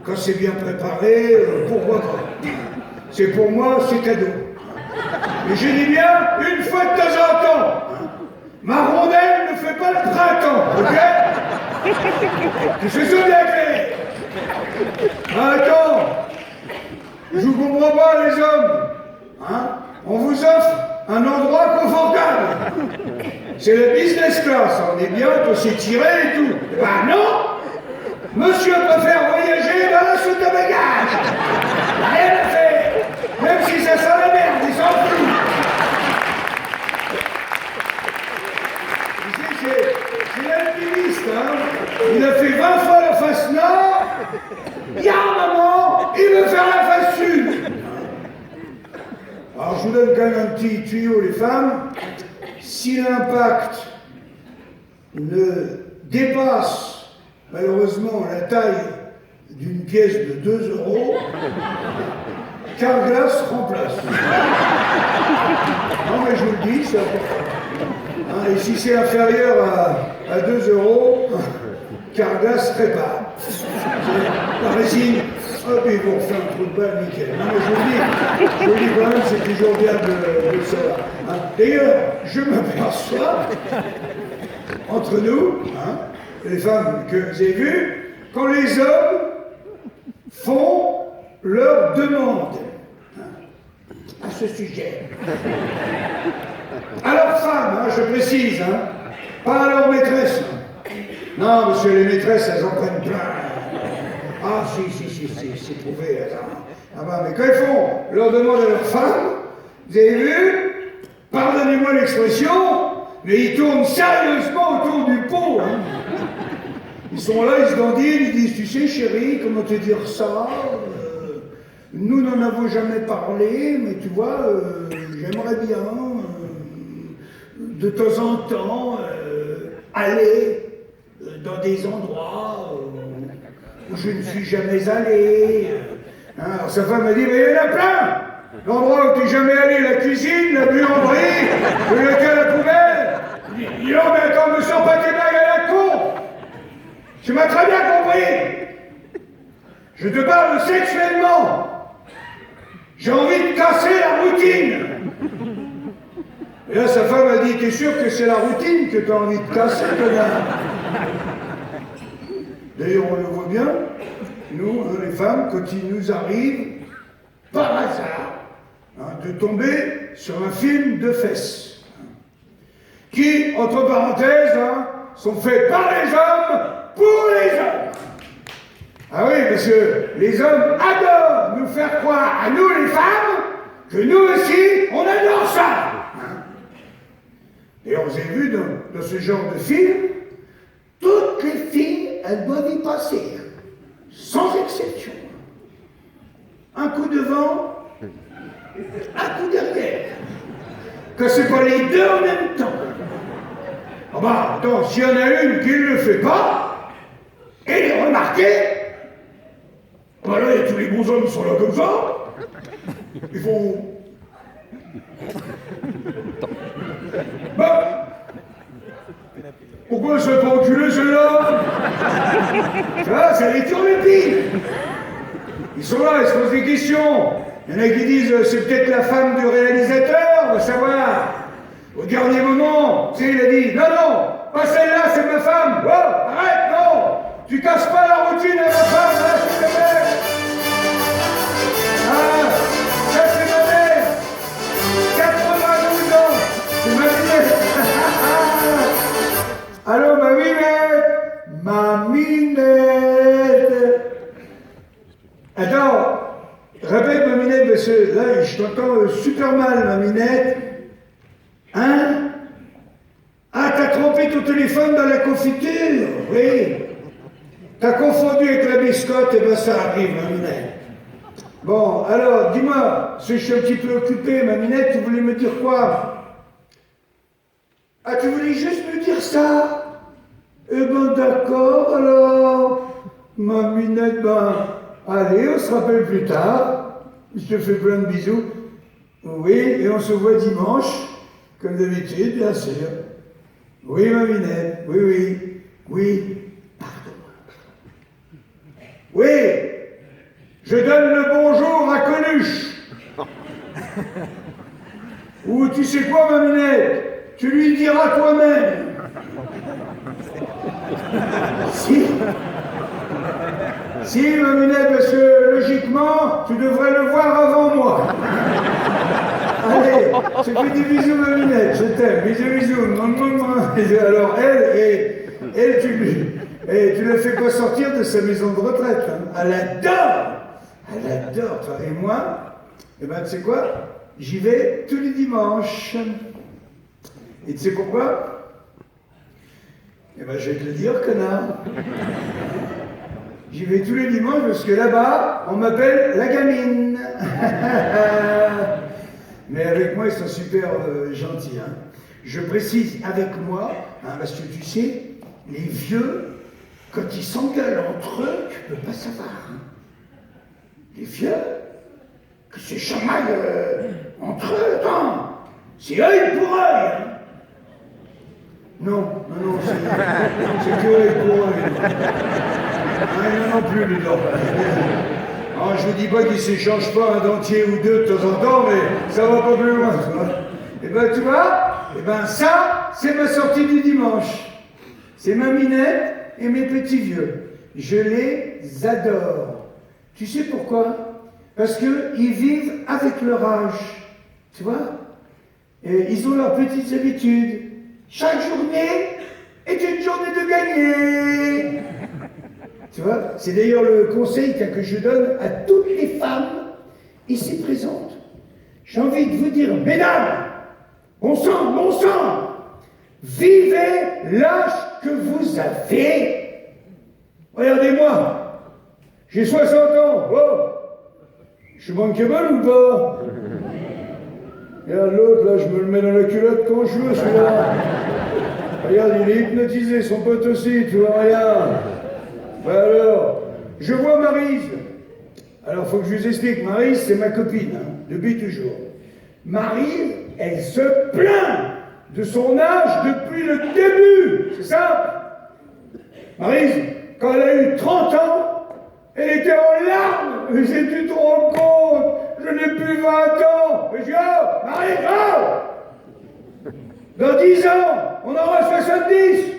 Quand c'est bien préparé, pourquoi pas? C'est pour moi, c'est cadeau. Et je dis bien, une fois de temps en temps. Ma rondelle ne fait pas le printemps, ok? Je suis sûr bien clair. Attends, je vous comprends pas les hommes. Hein? On vous offre un endroit confortable. C'est le business class, on est bien, on peut s'étirer et tout. Ben non! Monsieur préfère voyager dans la soute de bagages. Rien à faire. Même si ça sent la merde, il s'en fout. C'est l'alpiniste, hein. Il a fait 20 fois la face nord. Il y a un moment, il veut faire la face sud. Alors je vous donne quand même un petit tuyau, les femmes. Si l'impact ne dépasse malheureusement la taille d'une pièce de 2 €, Carglass remplace. Non mais je vous le dis, c'est important. Hein, et si c'est inférieur à 2 €, Carglass répare. La résine, hop, ils vont faire un trou de balle nickel. Non mais je vous le dis quand même, c'est toujours bien de le savoir. Hein. D'ailleurs, je m'aperçois, entre nous, hein, les femmes que vous avez vues, quand les hommes font leur demande à ce sujet. À leurs femmes, hein, je précise, hein, pas à leurs maîtresses. Non, parce que les maîtresses, elles en prennent plein. Ah, si, c'est prouvé. Ah bah, mais quand ils font leur demande à leurs femmes, vous avez vu, pardonnez-moi l'expression, mais ils tournent sérieusement autour du pot. Hein. Ils sont là, ils se dandinent, ils disent, tu sais chérie, comment te dire ça nous n'en avons jamais parlé, mais tu vois, j'aimerais bien, de temps en temps, aller dans des endroits où je ne suis jamais allé. Hein, alors sa femme m'a dit, mais il y en a plein. L'endroit où tu n'es jamais allé, la cuisine, la buanderie, le lac à la poubelle. Il dit, non mais attends, me sors pas tes blagues à la con. Tu m'as très bien compris. Je te parle sexuellement. J'ai envie de casser la routine. Et là, sa femme a dit, t'es sûr que c'est la routine que tu as envie de casser, connard? D'ailleurs, on le voit bien, nous, hein, les femmes, quand il nous arrive, par hasard, hein, de tomber sur un film de fesses, hein, qui, entre parenthèses, hein, sont faits par les hommes, pour les hommes. Ah oui, parce que les hommes adorent nous faire croire, à nous les femmes, que nous aussi, on adore ça. Et on vous avez vu dans ce genre de film, toutes les filles, elles doivent y passer, sans exception. Un coup devant, un coup derrière. Que c'est pas les deux en même temps. Ah bah, attends, s'il y en a une qui ne le fait pas, elle est remarquée. Bah là, il y a tous les bons hommes qui sont là comme ça. Ils font... Bah, pourquoi elle se fait pas enculer celle-là? Tu vois, ça les turlupine. Ils sont là, ils se posent des questions. Il y en a qui disent, c'est peut-être la femme du réalisateur, on va savoir. Au dernier moment, tu sais, il a dit, non, pas celle-là, c'est ma femme. Oh, arrête, non. Tu casses pas la routine à ma femme, là, s'il te plaît. Ah, ça c'est ma mère. 92 ans. C'est ma minette. Allô, ma minette. Ma minette. Attends, répète ma minette, parce que là, je t'entends super mal, ma minette. Hein? Ah, t'as trompé ton téléphone dans la confiture? Oui. T'as confondu avec la biscotte, et ben ça arrive, ma minette. Bon, alors, dis-moi, si je suis un petit peu occupé, ma minette, tu voulais me dire quoi? Ah, tu voulais juste me dire ça? Eh ben d'accord, alors, ma minette, ben, allez, on se rappelle plus tard. Je te fais plein de bisous. Oui, et on se voit dimanche, comme d'habitude, bien sûr. Oui, ma minette, oui, pardon. Oui, Je donne le bonjour à Coluche. Ou tu sais quoi, ma minette? Tu lui diras toi-même. Si. Si, ma minette, parce que logiquement, tu devrais le voir avant moi. Allez, je fais des bisous, ma minette, je t'aime. Bisous, bisous. Alors, elle, tu la fais pas sortir de sa maison de retraite. Hein. Elle adore. Elle adore, toi. Et moi, eh ben, tu sais quoi? J'y vais tous les dimanches. Et tu sais pourquoi? Eh ben, je vais te le dire, connard. J'y vais tous les dimanches parce que là-bas, on m'appelle la gamine. Mais avec moi, ils sont super gentils. Hein. Je précise avec moi, hein, parce que tu sais, les vieux, quand ils s'engueulent entre eux, tu peux pas savoir. Hein. Les vieux, que se chamaillent entre eux, attends, c'est œil pour œil. Hein. Non, c'est que œil pour œil. Ah, non plus, les dents. Alors, je vous dis pas qu'ils s'échangent pas un dentier ou deux de temps en temps, mais ça va pas plus loin, tu vois. Et ben, tu vois, et ben ça, c'est ma sortie du dimanche. C'est ma minette et mes petits vieux. Je les adore. Tu sais pourquoi? Parce qu'ils vivent avec leur âge, tu vois. Et ils ont leurs petites habitudes. Chaque journée est une journée de gagner. Tu vois, c'est d'ailleurs le conseil que je donne à toutes les femmes ici présentes. J'ai envie de vous dire, mesdames, bon sang, vivez l'âge que vous avez. Regardez-moi, j'ai 60 ans, oh, je suis bankable ou pas? Regarde l'autre, là, je me le mets dans la culotte quand je veux, celui-là. Regarde, il est hypnotisé, son pote aussi, tu vois, regarde. Ben alors, je vois Maryse. Alors, il faut que je vous explique. Maryse, c'est ma copine, hein, depuis toujours. Maryse, elle se plaint de son âge depuis le début. C'est ça? Maryse, quand elle a eu 30 ans, elle était en larmes. Mais si tu te rends compte, je n'ai plus 20 ans. Et je dis, oh, Maryse, oh, dans 10 ans, on aura 70.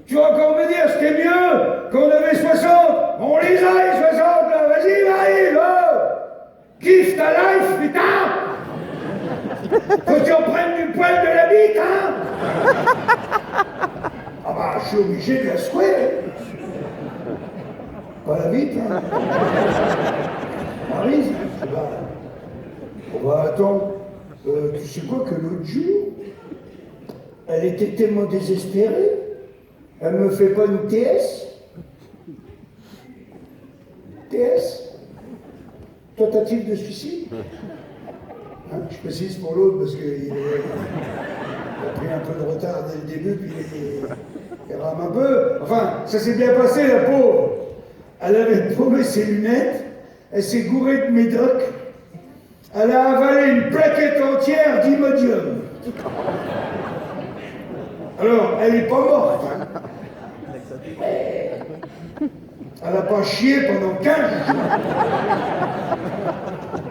Tu vas encore me dire, c'était mieux quand on avait 60. On les a, les 60, là. Vas-y, Marie, oh. Kiffe ta life, putain. Faut que tu en prennes du poil de la bite, hein. Ah bah, je suis obligé de la secouer. Pas la bite, hein. Marie, bah, attends, tu sais quoi que l'autre jour, elle était tellement désespérée. Elle me fait pas une TS? TS? Tentative de suicide? Hein, je précise pour l'autre parce qu'il a pris un peu de retard dès le début, puis il rame un peu. Enfin, ça s'est bien passé, la pauvre. Elle avait paumé ses lunettes, elle s'est gourée de médoc, elle a avalé une plaquette entière d'Imodium. Alors, elle n'est pas morte, hein. Elle n'a pas chié pendant 15 jours.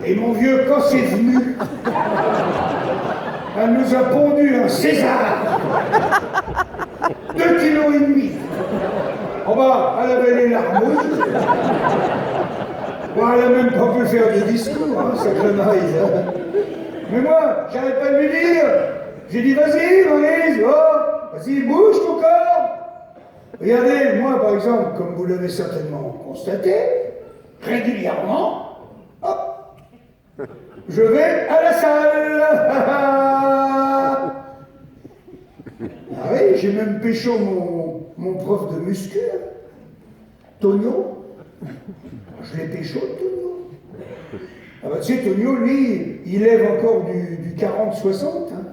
Et mon vieux, quand c'est venu, elle nous a pondu un César. 2,5 kg. En bas, elle avait les larmes rouges. Bon, elle n'a même pas pu faire de discours, hein, sacré Maryse. Hein. Mais moi, j'arrête pas de lui dire. J'ai dit, vas-y, Maryse, oh, vas-y, bouge ton corps. Regardez, moi, par exemple, comme vous l'avez certainement constaté, régulièrement, hop, je vais à la salle. Ah oui, j'ai même pécho mon prof de muscu, Tonio. Je l'ai pécho, Tonio. Ah bah tu sais, Tonio, lui, il lève encore du 40-60, hein.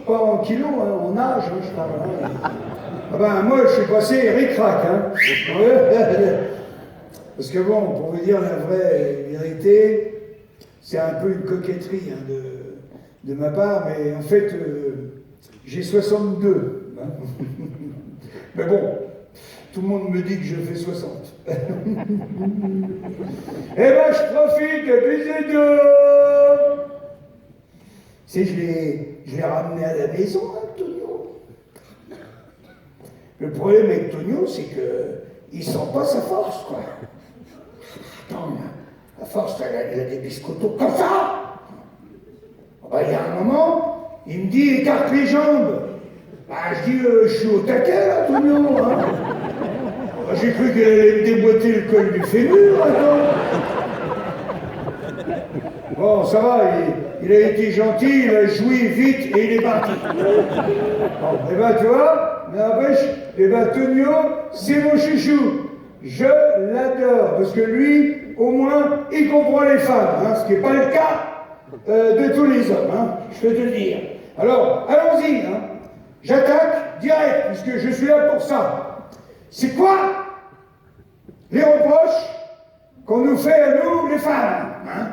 Pas en kilos, hein, en âge, hein, je parle. Hein. Ah ben moi, je suis passé ric-rac, hein. Parce que bon, pour vous dire la vraie vérité, c'est un peu une coquetterie hein, de ma part, mais en fait, j'ai 62. Hein. Mais bon, Tout le monde me dit que je fais 60. Eh ben, je profite de baiser d'eau. Si je l'ai ramené à la maison, hein, Tonio. Le problème avec Tonio, c'est qu'il sent pas sa force, quoi. Attends, la force, il a des biscottos comme ça. Ben, il y a un moment, il me dit écarte les jambes. Ben, je dis je suis au taquet là, Tonio. Hein. Ben, j'ai cru qu'il allait me déboîter le col du fémur, attends. Bon, ça va, il a été gentil, il a joui vite et il est parti. Bon, et ben tu vois, mais n'empêche, et ben Tonio, c'est mon chouchou. Je l'adore, parce que lui, au moins, il comprend les femmes, hein, ce qui n'est pas le cas de tous les hommes, hein, je peux te le dire. Alors, allons-y, hein. J'attaque direct, puisque je suis là pour ça. C'est quoi les reproches qu'on nous fait à nous, les femmes, hein?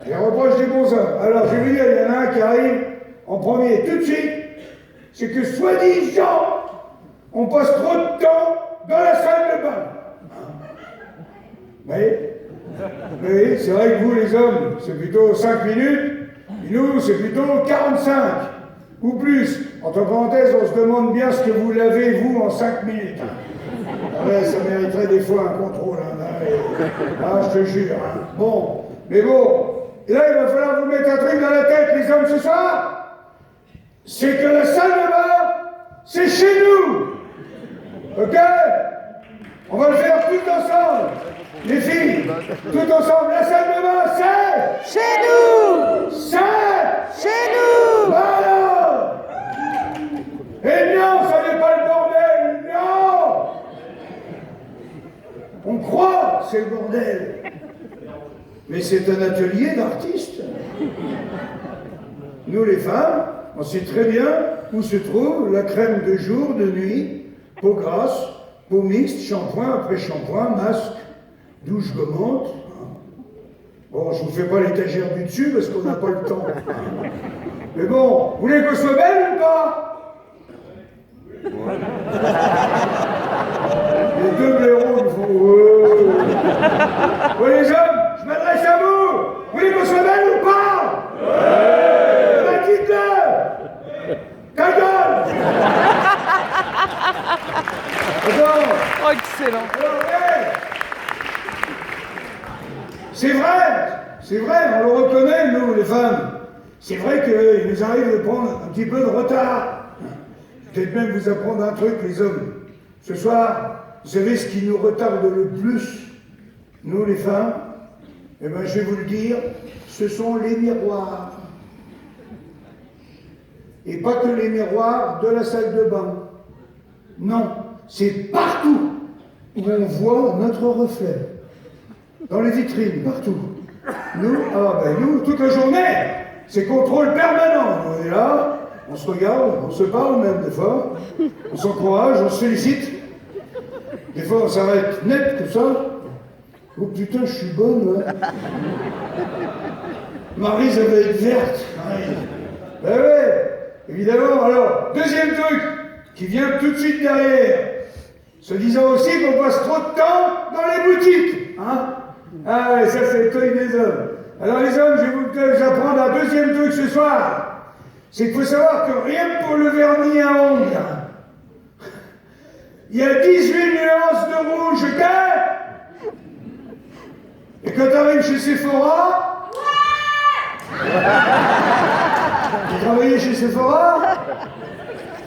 Les reproches des bons hommes. Alors, je vais dire, il y en a un qui arrive en premier tout de suite, c'est que soi-disant, on passe trop de temps dans la salle de bain. Oui, c'est vrai que vous, les hommes, c'est plutôt 5 minutes, et nous, c'est plutôt 45 ou plus. Entre parenthèses, on se demande bien ce que vous lavez, vous, en 5 minutes. Ah ouais, ça mériterait des fois un contrôle. Ah, je te jure. Hein. Bon, mais bon, et là, il va falloir vous mettre un truc dans la tête, les hommes, ce soir. C'est que la salle de bain, c'est chez nous. Ok? On va le faire tous ensemble. Les filles, tout ensemble, la salle de bain, c'est... Chez nous! C'est... Chez nous! Voilà! Et non, ça n'est pas le bordel, non! On croit que c'est le bordel. Mais c'est un atelier d'artistes. Nous, les femmes, on sait très bien où se trouve la crème de jour, de nuit, peau grasse, peau mixte, shampoing après shampoing, masque, douche gommante. Bon, je ne vous fais pas l'étagère du dessus parce qu'on n'a pas le temps. Mais bon, vous voulez qu'on soit belle ou pas? Les deux blaireaux, ils font... Ouais, les hommes, je m'adresse à vous. Vous voulez qu'on soit belle ou pas? Ouais. Ben, dites-le. Ta gueule. Attends. Oh, excellent. Alors, hey. C'est vrai, on le reconnaît, nous, les femmes. C'est vrai qu'il nous arrive de prendre un petit peu de retard. Peut-être même vous apprendre un truc, les hommes. Ce soir, vous savez ce qui nous retarde le plus, nous, les femmes? Eh bien, je vais vous le dire, ce sont les miroirs. Et pas que les miroirs de la salle de bain. Non, c'est partout où on voit notre reflet. Dans les vitrines, partout. Nous, toute la journée, c'est contrôle permanent. On est là, on se regarde, on se parle même des fois, on s'encourage, on se félicite. Des fois, on s'arrête net comme ça. Oh putain, je suis bonne, hein. Marie, ça va être verte. Ben ouais, évidemment. Alors, deuxième truc, qui vient tout de suite derrière. Se disant aussi qu'on passe trop de temps dans les boutiques. Hein? Ah ouais, ça c'est le truc des hommes. Alors les hommes, je vais vous apprendre un deuxième truc ce soir. C'est qu'il faut savoir que rien que pour le vernis à ongles, il y a 18 nuances de rouge, ok? Et quand tu arrives chez Sephora... Ouais. Tu travaillais chez Sephora?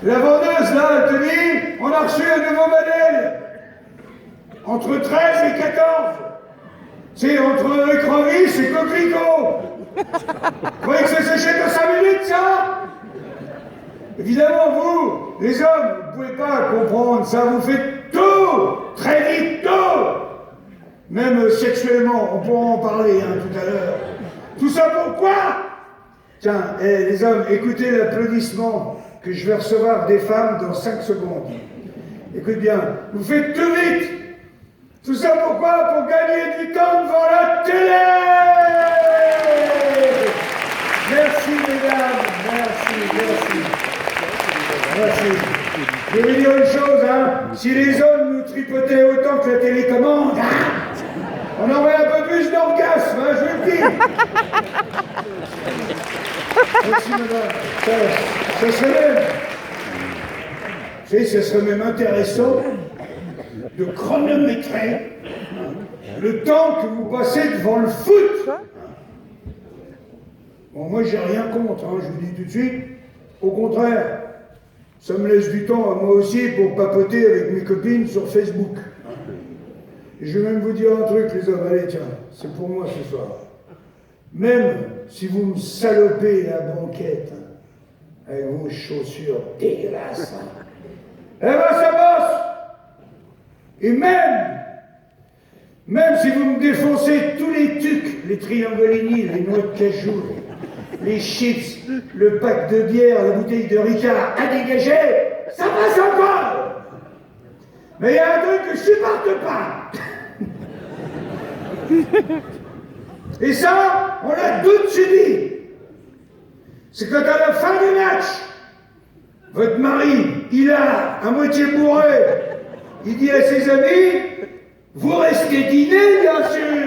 La vendeuse, là, elle te dit, on a reçu un nouveau modèle. Entre 13 et 14. C'est entre écrevisse et coquelicot. Vous croyez que ça s'achète en 5 minutes, ça? Évidemment, vous, les hommes, vous ne pouvez pas comprendre ça. Vous faites tout, très vite, tout. Même sexuellement, on pourra en parler hein, tout à l'heure. Tout ça pourquoi? Tiens, les hommes, écoutez l'applaudissement que je vais recevoir des femmes dans 5 secondes. Écoute bien, vous faites tout vite. Tout ça pourquoi? Pour gagner du temps devant la télé. Merci mesdames, merci. Je vais vous dire une chose, hein. Si les hommes nous trient tripotait autant que la télécommande, on aurait un peu plus d'orgasme, hein, je vous le dis. Merci, madame. Ça serait même... Vous savez, ça serait même intéressant de chronométrer le temps que vous passez devant le foot. Bon, moi, j'ai rien contre, hein, je vous dis tout de suite. Au contraire, ça me laisse du temps à moi aussi pour papoter avec mes copines sur Facebook. Et je vais même vous dire un truc, les hommes. Allez, tiens, c'est pour moi ce soir. Même si vous me salopez la banquette, hein, avec vos chaussures dégueulasses, hein, eh ben ça bosse. Et même si vous me défoncez tous les tucs, les triangolini, les noix de cajou, les chips, le pack de bière, la bouteille de Ricard à dégager, ça passe encore. Mais il y a un truc que je supporte pas. Et ça, on l'a tous subi. C'est quand à la fin du match, votre mari, il a à moitié bourré, il dit à ses amis, vous restez dîner, bien sûr.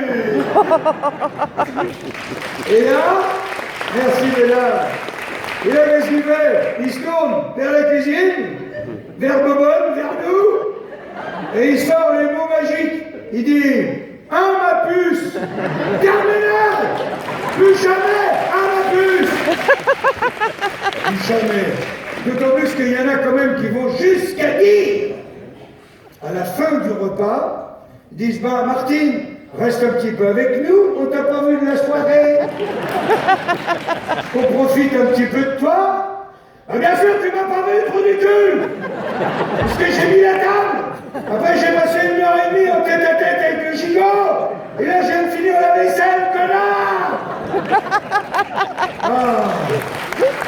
Et là, merci mesdames. Et là, qu'est-ce qu'il fait? Il se tourne vers la cuisine, vers Bobonne, vers nous, et il sort les mots magiques. Il dit, ma puce, terminal, plus jamais, ma puce. Plus jamais. D'autant plus qu'il y en a quand même qui vont jusqu'à dire, à la fin du repas, ils disent, bah Martine, reste un petit peu avec nous, on t'a pas vu de la soirée. On profite un petit peu de toi. Ah, bien sûr, tu m'as pas vu le trou du cul. Parce que j'ai mis la table. Après, j'ai passé 1h30 en tête-à-tête avec le gigot. Et là, je viens de finir la vaisselle, connard. Ah,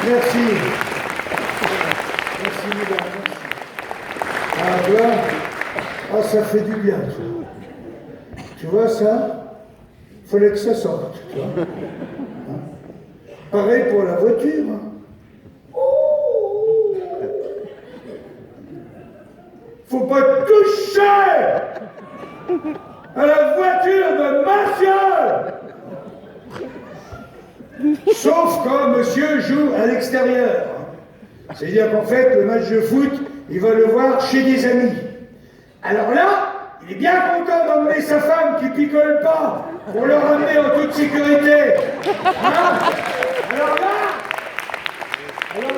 merci. Merci, mesdames. Ah, tu vois, ah, ça fait du bien, tu vois. Tu vois ça? Il fallait que ça sorte, tu vois. Hein? Pareil pour la voiture. Hein. Oh, faut pas toucher à la voiture de monsieur. Sauf quand monsieur joue à l'extérieur. C'est-à-dire qu'en fait, le match de foot, il va le voir chez des amis. Alors là, il est bien content d'emmener sa femme qui picole pas pour le ramener en toute sécurité. Hein? Alors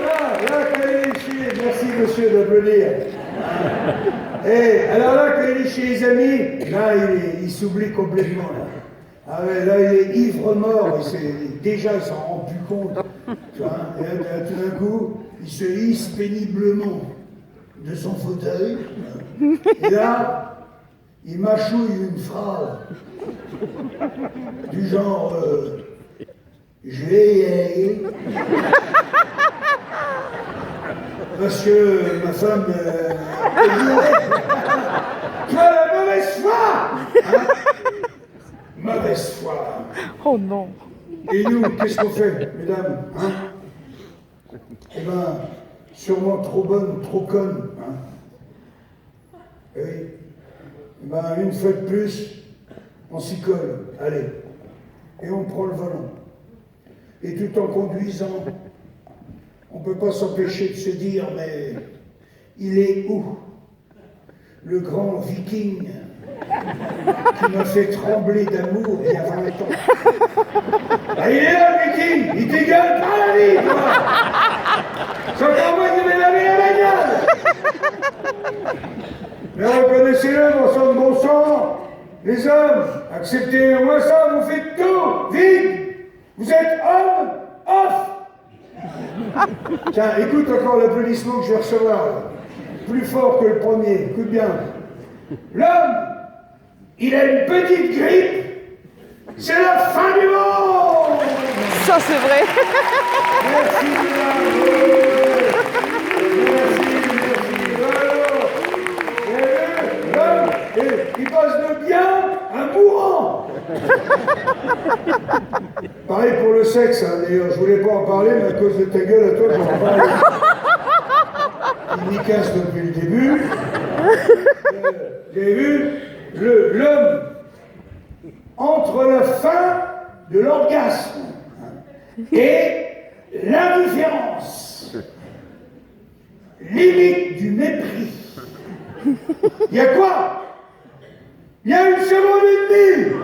là, quand il est chez... Merci monsieur d'applaudir. Et alors là, quand il est chez les amis, là, il s'oublie complètement. Là. Ah ouais, là, il est ivre-mort. Déjà, il s'en rend plus compte. Tu vois, et là, tout d'un coup, il se hisse péniblement de son fauteuil. Et là, il mâchouille une phrase du genre je vais y aller parce que ma femme tu as la mauvaise foi, hein? Mauvaise foi. Oh non. Et nous, qu'est-ce qu'on fait, mesdames, hein? Eh ben, sûrement trop bonne, trop conne, hein? Oui. Eh ben, une fois de plus, on s'y colle, allez, et on prend le volant. Et tout en conduisant, on ne peut pas s'empêcher de se dire, mais il est où le grand viking qui m'a fait trembler d'amour il y a 20 ans? Ah, il est là, le viking, il t'égale pas la vie, toi. C'est encore moi qui vais laver la bagnole. Mais reconnaissez-le, mon sang de bon sang, les hommes, acceptez au moins ça, vous faites tout, vite. Vous êtes homme, off. Tiens, écoute encore l'applaudissement que je vais recevoir. Plus fort que le premier, écoute bien. L'homme, il a une petite grippe. C'est la fin du monde. Ça, c'est vrai. Merci, mesdames. Merci. L'homme, il passe de bien à mourant. Pareil pour le sexe, hein, d'ailleurs, je voulais pas en parler, mais à cause de ta gueule à toi, j'en parle. il m'y casse depuis le début. J'ai vu l'homme entre la fin de l'orgasme et l'indifférence, limite du mépris. Il y a quoi? Il y a 1 seconde et demie.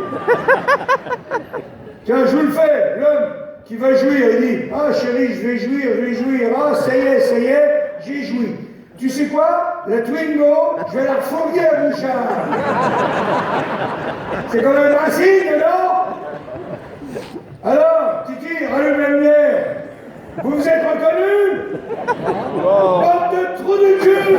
Tiens, je vous le fais, l'homme qui va jouir, il dit « Ah chérie, je vais jouir, ah ça y est, j'ai joui. Tu sais quoi? La Twingo, je vais la refourguer à Bouchard. » C'est quand même un signe, non? Alors, Titi, rallume la lumière. Vous vous êtes reconnus? Bande de trous de cul.